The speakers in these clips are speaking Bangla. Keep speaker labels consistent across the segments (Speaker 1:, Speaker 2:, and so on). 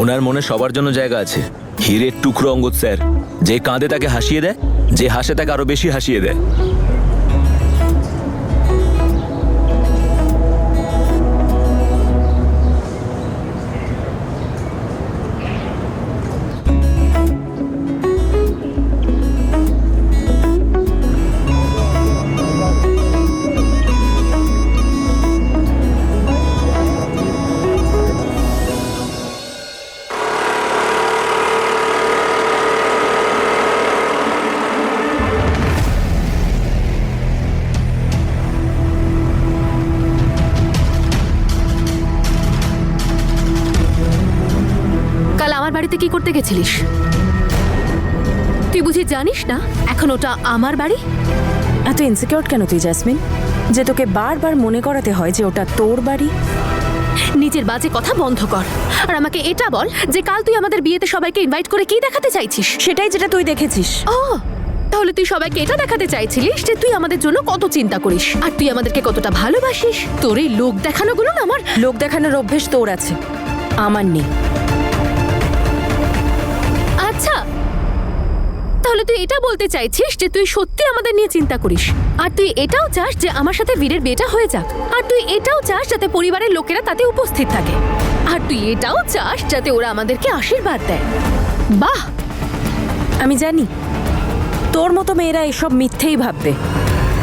Speaker 1: ওনার মনে সবার জন্য জায়গা আছে। হীরের টুকরো অঙ্গদ স্যার, যে কাঁদে তাকে হাসিয়ে দেয়, যে হাসে তাকে আরো বেশি হাসিয়ে দেয়।
Speaker 2: বাড়িতে কি করতে গেছিলিস? তুই বুঝি জানিস না এখন ওটা আমার বাড়ি?
Speaker 3: এত ইনসিকিউর কেন তুই জেসমিন, যে তোকে বারবার মনে করাতে হয় যে ওটা তোর বাড়ি?
Speaker 2: নিজের বাজে কথা বন্ধ কর আর আমাকে এটা বল যে কাল তুই আমাদের বিয়েতে সবাইকে ইনভাইট করে কি দেখাতে চাইছিস?
Speaker 3: সেটাই যেটা তুই দেখেছিস।
Speaker 2: ও, তাহলে তুই সবাইকে এটা দেখাতে চাইছিলিস যে তুই আমাদের জন্য কত চিন্তা করিস আর তুই আমাদেরকে কতটা ভালোবাসিস। তোর এই লোক দেখানোগুলো না আমার।
Speaker 3: লোক দেখানোর অভ্যেস তোর আছে, আমার নেই।
Speaker 2: আচ্ছা, তাহলে তুই এটা বলতে চাইছিস যে তুই সত্যি আমাদের নিয়ে চিন্তা করিস আর তুই এটাও চাস যে আমার সাথে বীরের বিয়েটা হয়ে যাক আর তুই এটাও চাস যাতে পরিবারের লোকেরা তাতে উপস্থিত থাকে আর তুই এটাও চাস যাতে ওরা আমাদেরকে আশীর্বাদ দেয়। বাহ!
Speaker 3: আমি জানি তোর মতো মেয়েরা এসব মিথ্যেই ভাববে,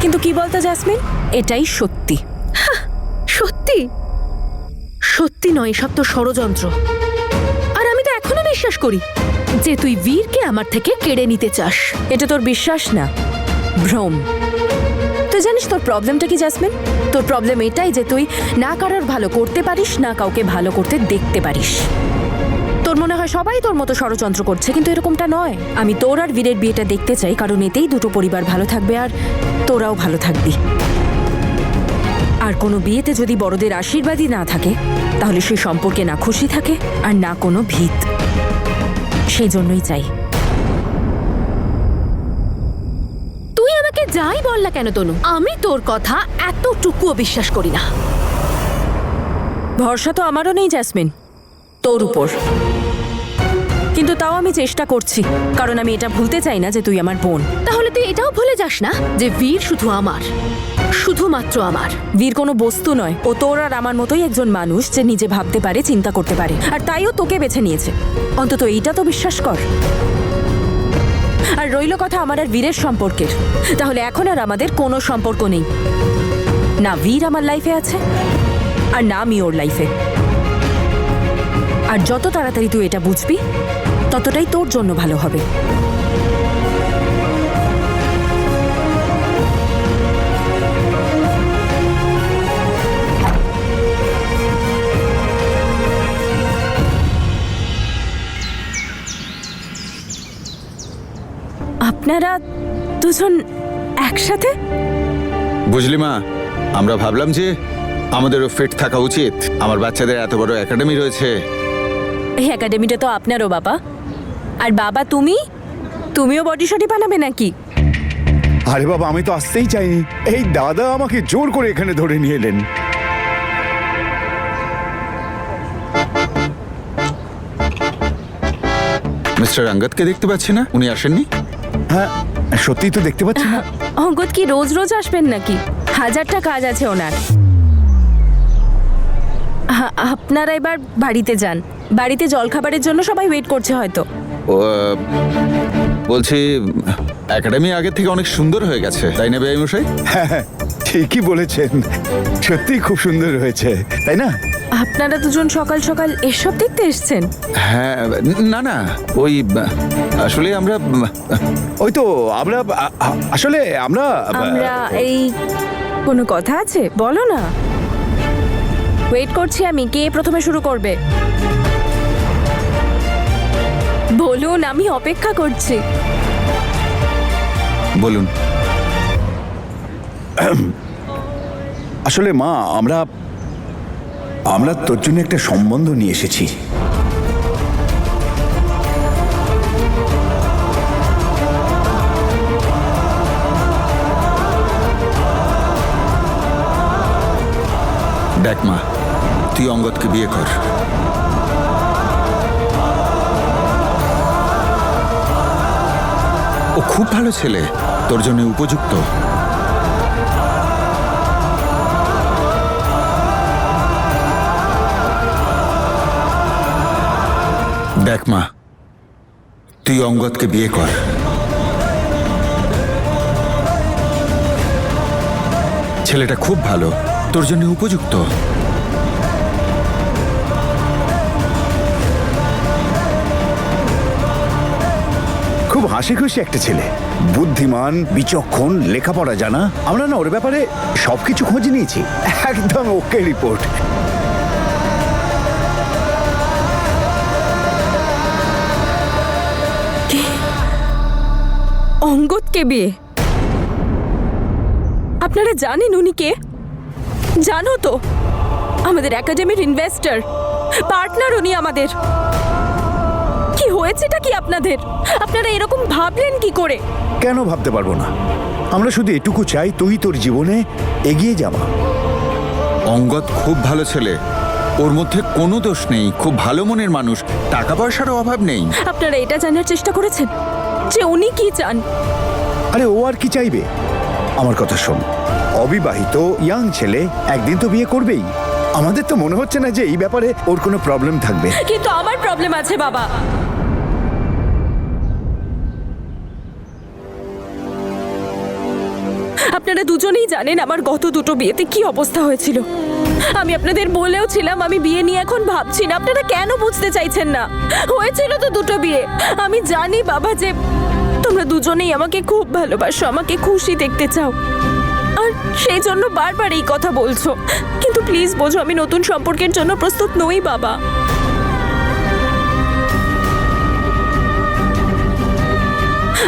Speaker 3: কিন্তু কি বলতো জেসমিন, এটাই সত্যি।
Speaker 2: সত্যি? সত্যি নয়, এসব তো ষড়যন্ত্র। আর আমি তো এখনো বিশ্বাস করি যে তুই বীরকে আমার থেকে কেড়ে নিতে চাস।
Speaker 3: এটা তোর বিশ্বাস না, ভ্রম। তুই জানিস তোর প্রবলেমটা কি জেসমিন? তোর প্রবলেম এটাই যে তুই না কারোর ভালো করতে পারিস না কাউকে ভালো করতে দেখতে পারিস। তোর মনে হয় সবাই তোর মতো ষড়যন্ত্র করছে, কিন্তু এরকমটা নয়। আমি তোর আর বীরের বিয়েটা দেখতে চাই, কারণ এতেই দুটো পরিবার ভালো থাকবে আর তোরাও ভালো থাকবি। আর কোনো বিয়েতে যদি বড়দের আশীর্বাদই না থাকে তাহলে সেই সম্পর্কে না খুশি থাকে আর না কোনো ভিত। সেই জন্যই চাই।
Speaker 2: তুই আমাকে যাই বল না কেন তনু, আমি তোর কথা এতটুকুও বিশ্বাস করি না।
Speaker 3: ভরসা তো আমারও নেই জেসমিন, তোর উপর। কিন্তু তাও আমি চেষ্টা করছি, কারণ আমি এটা ভুলতে চাই না যে তুই আমার বোন।
Speaker 2: তাহলে তুই এটাও ভুলে যাস না যে বীর শুধু আমার, শুধুমাত্র আমার।
Speaker 3: বীর কোনো বস্তু নয়, ও তোর আর আমার মতোই একজন মানুষ যে নিজে ভাবতে পারে, চিন্তা করতে পারে, আর তাইও তোকে বেছে নিয়েছে। অন্তত এইটা তো বিশ্বাস কর। আর রইল কথা আমার আর বীরের সম্পর্কের, তাহলে এখন আর আমাদের কোনো সম্পর্ক নেই। না বীর আমার লাইফে আছে আর না আমি ওর লাইফে। আর যত তাড়াতাড়ি তুই এটা বুঝবি ততটাই তোর জন্য ভালো হবে। আপনারা দুজন একসাথে?
Speaker 4: বুঝলি মা, আমরা ভাবলাম যে আমাদেরও ফিট থাকা উচিত। আমার বাচ্চাদের এত বড় একাডেমি রয়েছে।
Speaker 3: এই একাডেমিটা তো আপনারও বাবা। আর বাবা তুমিও বডি শডি বানাবে নাকি?
Speaker 5: আরে বাবা, আমি তো আসতেই চাইনি। এই দাদা আমাকে জোর করে এখানে ধরে নিয়ে এলেন।
Speaker 4: মিস্টার আঙ্গদকে দেখতে পাচ্ছি না, উনি আসেননি।
Speaker 5: হ্যাঁ, সত্যিই তো দেখতে পাচ্ছি না।
Speaker 3: অঙ্গদ কি রোজ রোজ আসবেন নাকি? হাজারটা কাজ আছে ওনার। আপনারা এবার বাড়িতে যান। বাড়িতে জলখাবারের জন্য সবাই ওয়েট করছে হয়তো।
Speaker 4: ও বলছি, একাডেমি আগের থেকে অনেক সুন্দর হয়ে গেছে, তাই না বেআই মশাই?
Speaker 5: হ্যাঁ, ঠিকই বলেছেন। সত্যিই খুব সুন্দর হয়েছে, তাই না?
Speaker 3: আপনারা দুজন সকাল সকাল এসব দেখতে এসছেন?
Speaker 4: হ্যাঁ, না না, ওই আসলে আমরা
Speaker 5: ওই তো আমরা আসলে আমরা
Speaker 3: এই কোনো কথা আছে? বলো না। ওয়েট করছি আমি। কে প্রথমে শুরু করবে বলুন, আমি অপেক্ষা করছি।
Speaker 4: বলুন।
Speaker 5: আসলে মা, আমরা তোর জন্য একটা সম্বন্ধ নিয়ে এসেছি।
Speaker 4: দেখ মা, তুই অঙ্গদকে বিয়ে কর। ও খুব ভালো ছেলে, তোর জন্য উপযুক্ত। দেখ মা, তুই অঙ্গদকে বিয়ে কর। ছেলেটা খুব ভালো, তোর জন্য উপযুক্ত।
Speaker 5: খুব হাসি খুশি একটা ছেলে, বুদ্ধিমান, বিচক্ষণ, লেখাপড়া জানা। আমরা না ওর ব্যাপারে সবকিছু খোঁজ নিয়েছি, একদম ওকে রিপোর্ট।
Speaker 3: অঙ্গদকে বিয়ে? আপনারা জানেন উনি কে? জানো তো, আমাদের একাডেমির ইনভেস্টর, পার্টনার উনি আমাদের। কি হয়েছেটা কি আপনাদের? আপনারা এরকম ভাবলেন কি করে?
Speaker 5: কেন ভাবতে পারবো না? আমরা শুধু এটুকু চাই তুই তোর জীবনে এগিয়ে যাওয়া।
Speaker 4: অঙ্গদ খুব ভালো ছেলে, ওর মধ্যে কোনো দোষ নেই, খুব ভালো মনের মানুষ, টাকা পয়সারও অভাব নেই।
Speaker 3: আপনারা এটা জানার চেষ্টা করেছেন যে উনি কি চান?
Speaker 5: আরে ও আর কি চাইবে? আমার কথা শোন, অবিবাহিত ইয়াং ছেলে, একদিন তো বিয়ে করবেই। আমাদের তো মনে হচ্ছে না যে এই ব্যাপারে ওর কোনো প্রবলেম থাকবে।
Speaker 3: কিন্তু আমার প্রবলেম আছে বাবা। আপনারা দুজনেই জানেন আমার গত দুটো বিয়েতে কি অবস্থা হয়েছিল। আমি আপনাদের বলেও ছিলাম আমি বিয়ে নিয়ে এখন ভাবছি না। আপনারা কেন বুঝতে চাইছেন না? হয়েছিল তো দুটো বিয়ে। আমি জানি বাবা যে তোমরা দুজনেই আমাকে খুব ভালোবাসো, আমাকে খুশি দেখতে চাও, আর সেই জন্য বারবার এই কথা বলছো। কিন্তু প্লিজ বোঝো, আমি নতুন সম্পর্কের জন্য প্রস্তুত নই বাবা।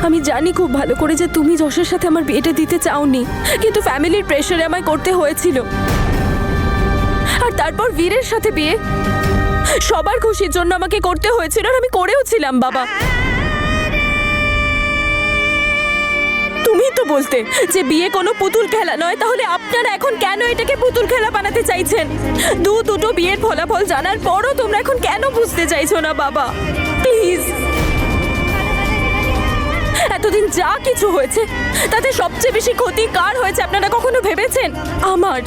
Speaker 3: আমি জানি খুব ভালো করে যে তুমি যশের সাথে আমার বিয়েটা দিতে চাওনি, কিন্তু ফ্যামিলির প্রেশারে আমায় করতে হয়েছিল। আর তারপর বীরের সাথে বিয়ে সবার খুশির জন্য আমাকে করতে হয়েছিল, আর আমি করেও ছিলাম বাবা। তুমি তো বলতে যে বিয়ে কোনো পুতুল খেলা নয়, তাহলে আপনারা এখন কেন এটাকে পুতুল খেলা বানাতে চাইছেন? দুটো বিয়ের ফলাফল জানার পরও তোমরা এখন কেন বুঝতে চাইছো না বাবা? প্লিজ। এতদিন যা কিছু হয়েছে তাতে সবচেয়ে বেশি ক্ষতি কার হয়েছে আপনারা কখনো ভেবেছেন? আমার।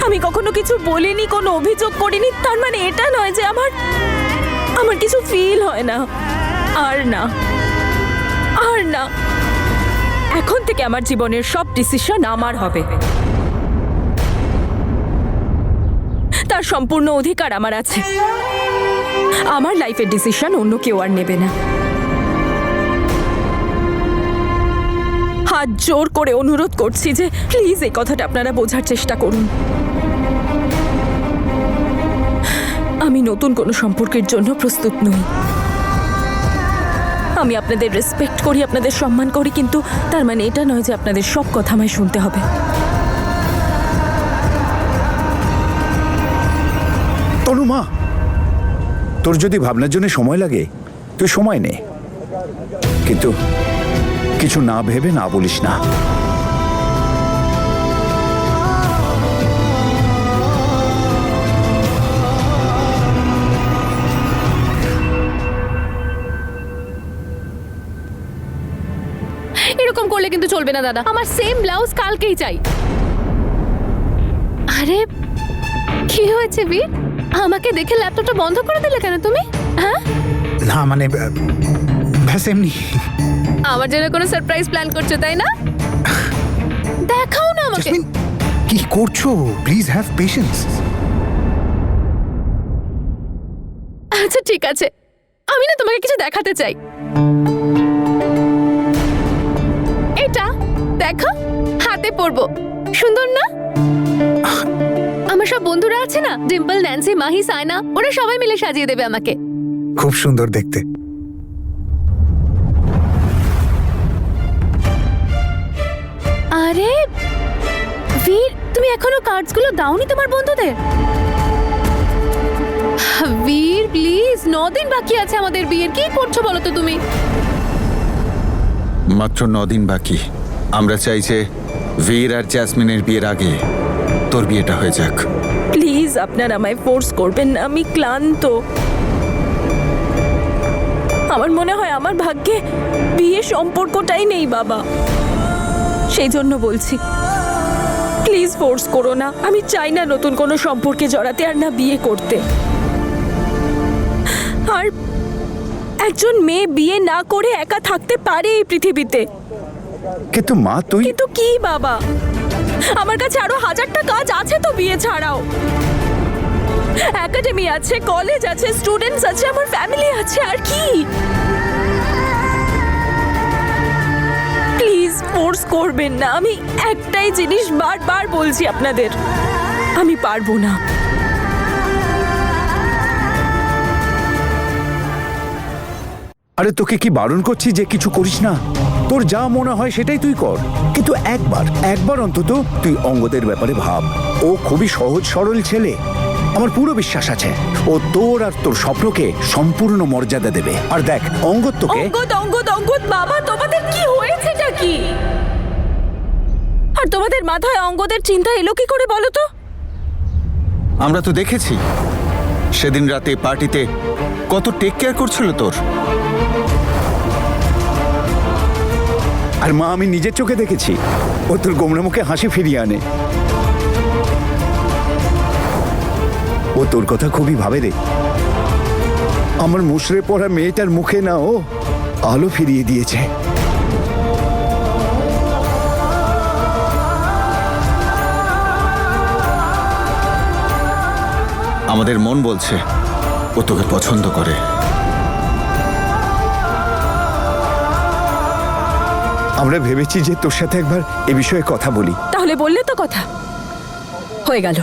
Speaker 3: আমি কখনো কিছু বলিনি, কোনো অভিযোগ করিনি, তার মানে এটা নয় যে আমার কিছু ফিল হয় না। আর না, আর না, এখন থেকে আমার জীবনের সব ডিসিশন আমার হবে। তার সম্পূর্ণ অধিকার আমার আছে। আমার লাইফের ডিসিশন অন্য কেউ আর নেবে না। হাত জোর করে অনুরোধ করছি যে প্লিজ এই কথাটা আপনারা বোঝার চেষ্টা করুন। আমি নতুন কোনো সম্পর্কের জন্য প্রস্তুত নই। আমি আপনাদের রেসপেক্ট করি, আপনাদের সম্মান করি, কিন্তু তার মানে এটা নয় যে আপনাদের সব কথা আমায় শুনতে হবে।
Speaker 5: তনু মা, তোর যদি ভাবনার জন্য সময় লাগে তুই সময় নে, কিন্তু কিছু না ভেবে না বলিস না।
Speaker 2: এরকম করলে কিন্তু চলবে না দাদা। আমার সেম ব্লাউজ কালকেই চাই। আরে কি হয়েছে বীর? আমাকে দেখে ল্যাপটপটা বন্ধ করে দিলে কেন তুমি? হ্যাঁ,
Speaker 6: না মানে ব্যাস এমনি।
Speaker 2: আমার জন্য কোনো সারপ্রাইজ প্ল্যান করছো তাই না? দেখাও না আমাকে।
Speaker 6: জেসমিন, কি করছো? Please have patience.
Speaker 2: আচ্ছা ঠিক আছে, আমি না তোমাকে কিছু দেখাতে চাই। এটা দেখো, হাতে পরবো, সুন্দর না? আমার সব বন্ধুরা আছে না, ডিম্পল, ন্যান্সি, মাহি, সায়না, ওরা সবাই মিলে সাজিয়ে দেবে আমাকে।
Speaker 6: খুব সুন্দর দেখতে।
Speaker 2: আরে বীর, তুমি এখনো কার্ডসগুলো দাওনি তোমার বন্ধুদের? বীর প্লিজ, 9 দিন বাকি আছে আমাদের বিয়ের। কি করছো বলো তো তুমি?
Speaker 4: মাত্র 9 দিন বাকি। আমরা চাই যে বীর আর জ্যাসমিনের বিয়ের আগে তোর বিয়েটা হয়ে যাক।
Speaker 3: প্লিজ আপনারা আমায় ফোর্স করবেন না, আমি ক্লান্ত। আমার মনে হয় আমার ভাগ্যে বিয়ে সম্পর্কটাই নেই বাবা। সেই জন্য বলছি, প্লিজ ফোর্স করো না। আমি চাই না নতুন কোনো সম্পর্কে জড়াতে, আর না বিয়ে করতে। আর একজন মেয়ে বিয়ে না করে একা থাকতে পারে এই পৃথিবীতে।
Speaker 5: কিন্তু মা তুই
Speaker 3: কিন্তু কি বাবা, আমার কাছে আরো হাজারটা কাজ আছে তো বিয়ে ছাড়াও। একাডেমি আছে, কলেজ আছে, স্টুডেন্টস আছে, আমার ফ্যামিলি আছে, আর কি? প্লিজ ফোর্স করবেন না। আমি একটাই জিনিস বারবার বলছি আপনাদের, আমি পারবো না।
Speaker 5: আরে তোকে কি বারণ করছি যে কিছু করিস না? তোর যা মনে হয় সেটাই তুই কর, কিন্তু একবার অন্তত তুই অঙ্গদের ব্যাপারে ভাব। ও খুবই সহজ সরল ছেলে, আমার পুরো বিশ্বাস আছে ও তোর আর তোর স্বপ্নকে সম্পূর্ণ মর্যাদা দেবে। আর দেখ, অঙ্গদ তোকে
Speaker 3: অঙ্গদ বাবা, তোমাদের কি হয়েছেটা কি? আর তোমাদের মাথায় অঙ্গদের চিন্তা এলো কি করে বলো তো?
Speaker 4: আমরা তো দেখেছি সেদিন রাতে পার্টিতে কত টেক কেয়ার করছিল তোর।
Speaker 5: আর মা, আমি নিজের চোখে দেখেছি ও তোর গোমরা মুখে হাসি ফিরিয়ে আনে। ও তোর কথা খুবই ভাবে রে। আমার মুশড়ে পড়া মেয়েটার মুখে না ও আলো ফিরিয়ে দিয়েছে।
Speaker 4: আমাদের মন বলছে ও তোকে পছন্দ করে।
Speaker 5: আমরা ভেবেছি যে তোর সাথে একবার এ বিষয়ে কথা বলি।
Speaker 3: তাহলে বললে তো কথা হয়ে গেল।